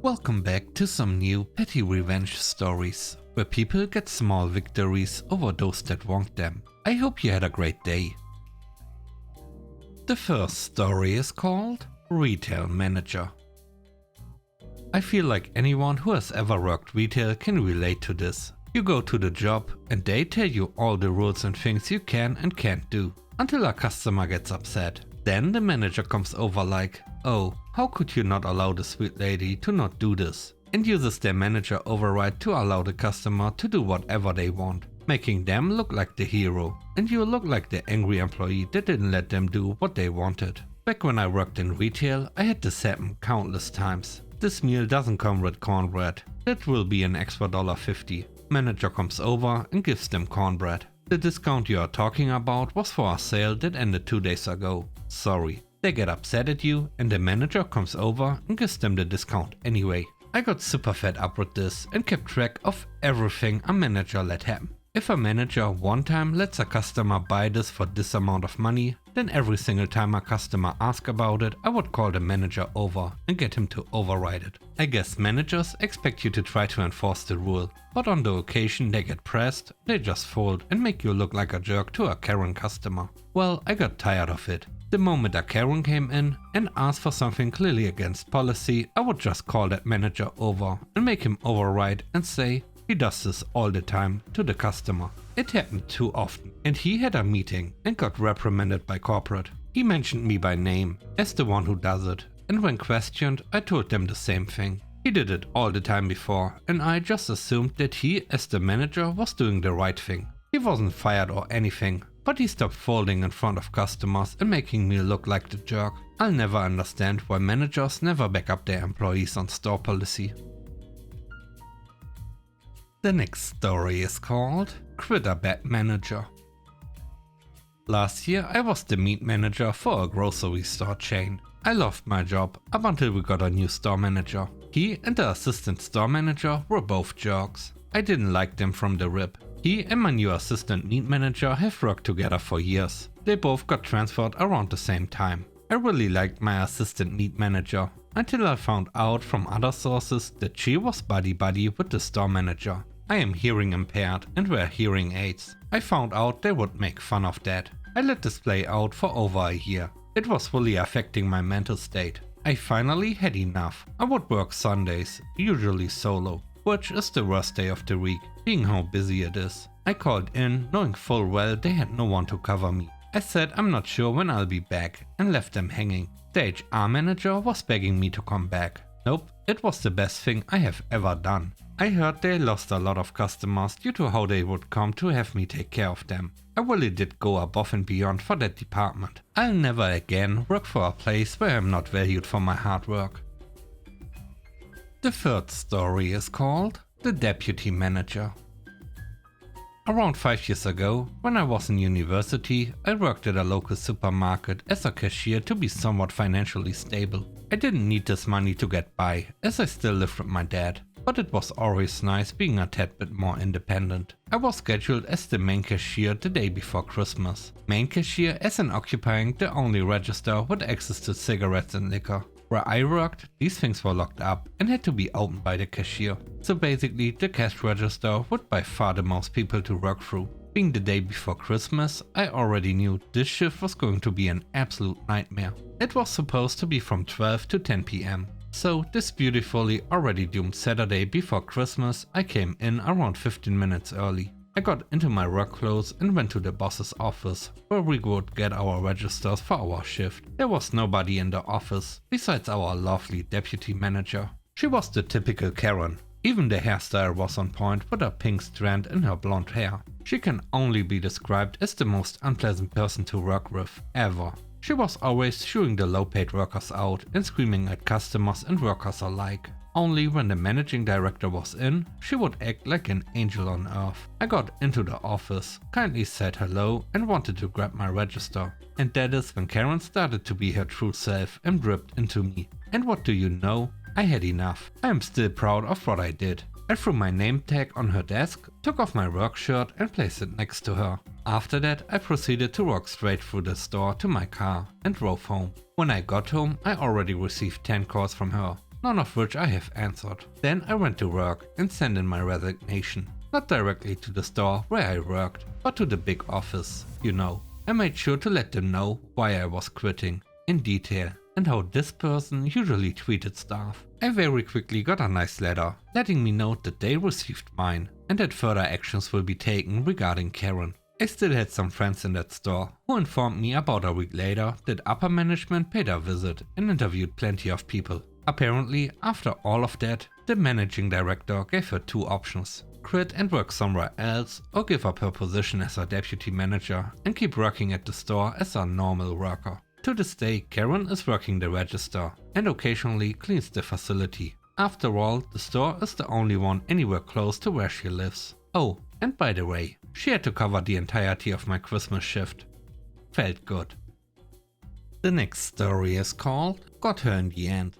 Welcome back to some new petty revenge stories, where people get small victories over those that wronged them. I hope you had a great day. The first story is called Retail Manager. I feel like anyone who has ever worked retail can relate to this. You go to the job and they tell you all the rules and things you can and can't do, until a customer gets upset. Then the manager comes over like, "Oh, how could you not allow the sweet lady to not do this?" and uses their manager override to allow the customer to do whatever they want, making them look like the hero, and you look like the angry employee that didn't let them do what they wanted. Back when I worked in retail, I had this happen countless times. This meal doesn't come with cornbread. That will be an extra $1.50. Manager comes over and gives them cornbread. The discount you are talking about was for a sale that ended 2 days ago. Sorry. They get upset at you and the manager comes over and gives them the discount anyway. I got super fed up with this and kept track of everything a manager let happen. If a manager one time lets a customer buy this for this amount of money, then every single time a customer asks about it, I would call the manager over and get him to override it. I guess managers expect you to try to enforce the rule, but on the occasion they get pressed, they just fold and make you look like a jerk to a Karen customer. Well, I got tired of it. The moment a Karen came in and asked for something clearly against policy, I would just call that manager over and make him override and say, "He does this all the time" to the customer. It happened too often, and he had a meeting and got reprimanded by corporate. He mentioned me by name as the one who does it, and when questioned I told them the same thing. He did it all the time before, and I just assumed that he, as the manager, was doing the right thing. He wasn't fired or anything, but he stopped folding in front of customers and making me look like the jerk. I'll never understand why managers never back up their employees on store policy. The next story is called Quit a Bad Manager. Last year I was the meat manager for a grocery store chain. I loved my job up until we got a new store manager. He and the assistant store manager were both jerks. I didn't like them from the rip. He and my new assistant meat manager have worked together for years. They both got transferred around the same time. I really liked my assistant meat manager, until I found out from other sources that she was buddy-buddy with the store manager. I am hearing impaired and wear hearing aids. I found out they would make fun of that. I let this play out for over a year. It was really affecting my mental state. I finally had enough. I would work Sundays, usually solo, which is the worst day of the week, being how busy it is. I called in knowing full well they had no one to cover me. I said I'm not sure when I'll be back and left them hanging. The HR manager was begging me to come back. Nope, it was the best thing I have ever done. I heard they lost a lot of customers due to how they would come to have me take care of them. I really did go above and beyond for that department. I'll never again work for a place where I'm not valued for my hard work. The third story is called The Deputy Manager. Around 5 years ago, when I was in university, I worked at a local supermarket as a cashier to be somewhat financially stable. I didn't need this money to get by, as I still lived with my dad, but it was always nice being a tad bit more independent. I was scheduled as the main cashier the day before Christmas. Main cashier as in occupying the only register with access to cigarettes and liquor. Where I worked, these things were locked up and had to be opened by the cashier. So basically the cash register would by far the most people to work through. Being the day before Christmas, I already knew this shift was going to be an absolute nightmare. It was supposed to be from 12 to 10 PM. So this beautifully already doomed Saturday before Christmas, I came in around 15 minutes early. I got into my work clothes and went to the boss's office, where we would get our registers for our shift. There was nobody in the office, besides our lovely deputy manager. She was the typical Karen. Even the hairstyle was on point with a pink strand in her blonde hair. She can only be described as the most unpleasant person to work with, ever. She was always shooing the low-paid workers out and screaming at customers and workers alike. Only when the managing director was in, she would act like an angel on earth. I got into the office, kindly said hello and wanted to grab my register. And that is when Karen started to be her true self and ripped into me. And what do you know? I had enough. I am still proud of what I did. I threw my name tag on her desk, took off my work shirt and placed it next to her. After that, I proceeded to walk straight through the store to my car and drove home. When I got home, I already received 10 calls from her. none of which I have answered. Then I went to work and sent in my resignation. Not directly to the store where I worked, but to the big office, you know. I made sure to let them know why I was quitting, in detail, and how this person usually treated staff. I very quickly got a nice letter, letting me know that they received mine, and that further actions will be taken regarding Karen. I still had some friends in that store, who informed me about a week later that upper management paid a visit and interviewed plenty of people. Apparently, after all of that, the managing director gave her two options: quit and work somewhere else, or give up her position as a deputy manager and keep working at the store as a normal worker. To this day, Karen is working the register and occasionally cleans the facility. After all, the store is the only one anywhere close to where she lives. Oh, and by the way, she had to cover the entirety of my Christmas shift. Felt good. The next story is called Got Her in the End.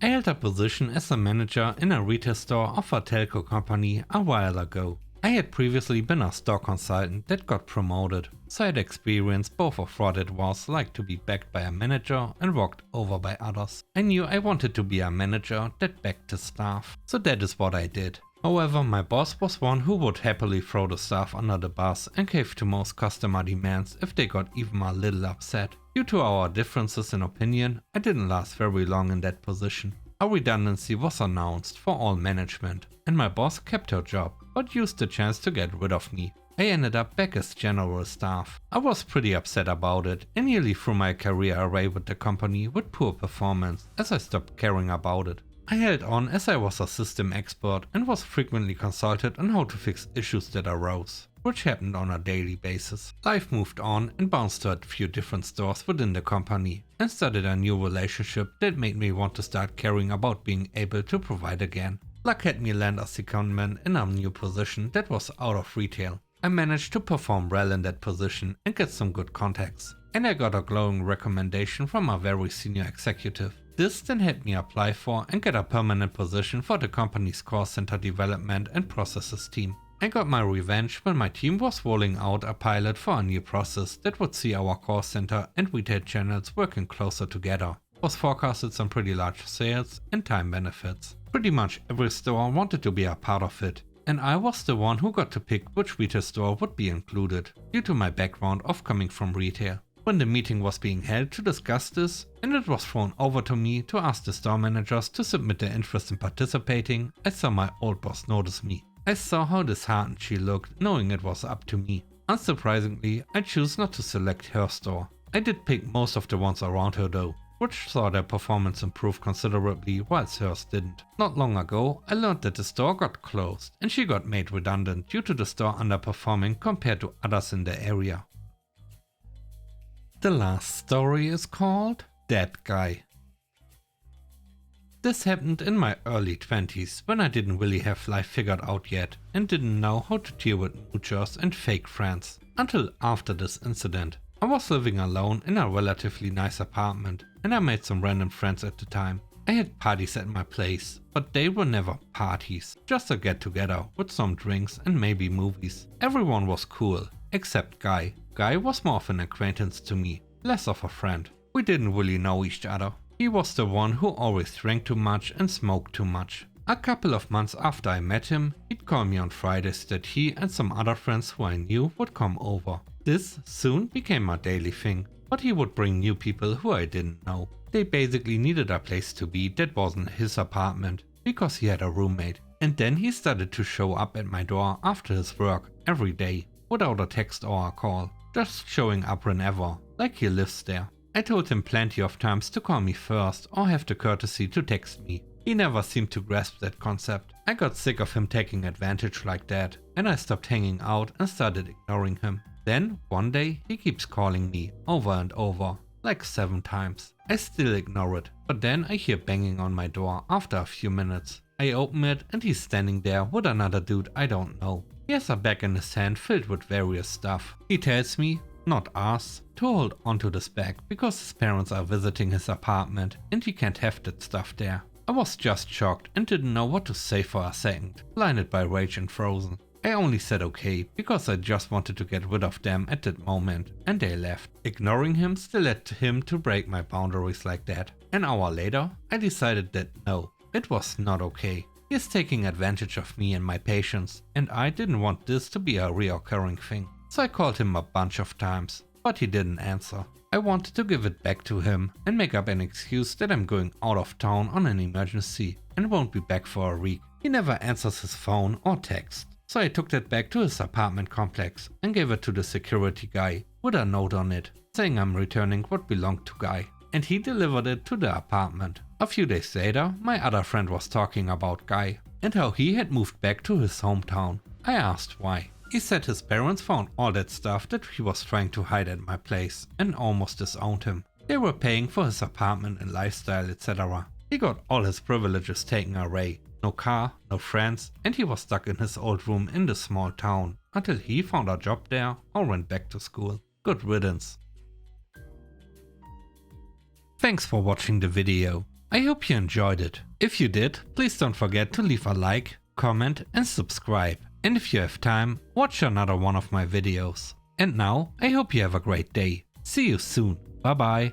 I held a position as a manager in a retail store of a telco company a while ago. I had previously been a store consultant that got promoted, so I had experienced both of what it was like to be backed by a manager and walked over by others. I knew I wanted to be a manager that backed the staff, so that is what I did. However, my boss was one who would happily throw the staff under the bus and cave to most customer demands if they got even a little upset. Due to our differences in opinion, I didn't last very long in that position. A redundancy was announced for all management, and my boss kept her job, but used the chance to get rid of me. I ended up back as general staff. I was pretty upset about it and nearly threw my career away with the company with poor performance as I stopped caring about it. I held on as I was a system expert and was frequently consulted on how to fix issues that arose, which happened on a daily basis. Life moved on and bounced to a few different stores within the company and started a new relationship that made me want to start caring about being able to provide again. Luck had me land a secondment in a new position that was out of retail. I managed to perform well in that position and get some good contacts, and I got a glowing recommendation from a very senior executive. This then helped me apply for and get a permanent position for the company's call center development and processes team. I got my revenge when my team was rolling out a pilot for a new process that would see our call center and retail channels working closer together. Was forecasted some pretty large sales and time benefits. Pretty much every store wanted to be a part of it, and I was the one who got to pick which retail store would be included, due to my background of coming from retail. When the meeting was being held to discuss this, and it was thrown over to me to ask the store managers to submit their interest in participating, I saw my old boss notice me. I saw how disheartened she looked, knowing it was up to me. Unsurprisingly, I chose not to select her store. I did pick most of the ones around her though, which saw their performance improve considerably whilst hers didn't. Not long ago, I learned that the store got closed and she got made redundant due to the store underperforming compared to others in the area. The last story is called That Guy. This happened in my early 20s when I didn't really have life figured out yet and didn't know how to deal with moochers and fake friends. Until after this incident. I was living alone in a relatively nice apartment and I made some random friends at the time. I had parties at my place, but they were never parties, just a get together with some drinks and maybe movies. Everyone was cool, except Guy. Guy was more of an acquaintance to me, less of a friend. We didn't really know each other. He was the one who always drank too much and smoked too much. A couple of months after I met him, he'd call me on Fridays that he and some other friends who I knew would come over. This soon became a daily thing, but he would bring new people who I didn't know. They basically needed a place to be that wasn't his apartment, because he had a roommate. And then he started to show up at my door after his work, every day, without a text or a call, just showing up whenever, like he lives there. I told him plenty of times to call me first or have the courtesy to text me. He never seemed to grasp that concept. I got sick of him taking advantage like that, and I stopped hanging out and started ignoring him. Then, one day, he keeps calling me, over and over, like 7 times. I still ignore it, but then I hear banging on my door after a few minutes. I open it and he's standing there with another dude I don't know. He has a bag in his hand filled with various stuff. He tells me, not us, to hold onto this bag because his parents are visiting his apartment and he can't have that stuff there. I was just shocked and didn't know what to say for a second, blinded by rage and frozen. I only said okay, because I just wanted to get rid of them at that moment, and they left. Ignoring him still led him to break my boundaries like that. An hour later, I decided that no, it was not okay. He is taking advantage of me and my patience, and I didn't want this to be a reoccurring thing. So I called him a bunch of times, but he didn't answer. I wanted to give it back to him and make up an excuse that I'm going out of town on an emergency and won't be back for a week. He never answers his phone or text. So I took that back to his apartment complex and gave it to the security guy with a note on it saying I'm returning what belonged to Guy. And he delivered it to the apartment. A few days later, my other friend was talking about Guy and how he had moved back to his hometown. I asked why. He said his parents found all that stuff that he was trying to hide at my place and almost disowned him. They were paying for his apartment and lifestyle, etc. He got all his privileges taken away. No car, no friends, and he was stuck in his old room in the small town until he found a job there or went back to school. Good riddance. Thanks for watching the video. I hope you enjoyed it. If you did, please don't forget to leave a like, comment and subscribe. And if you have time, watch another one of my videos. And now, I hope you have a great day. See you soon. Bye bye.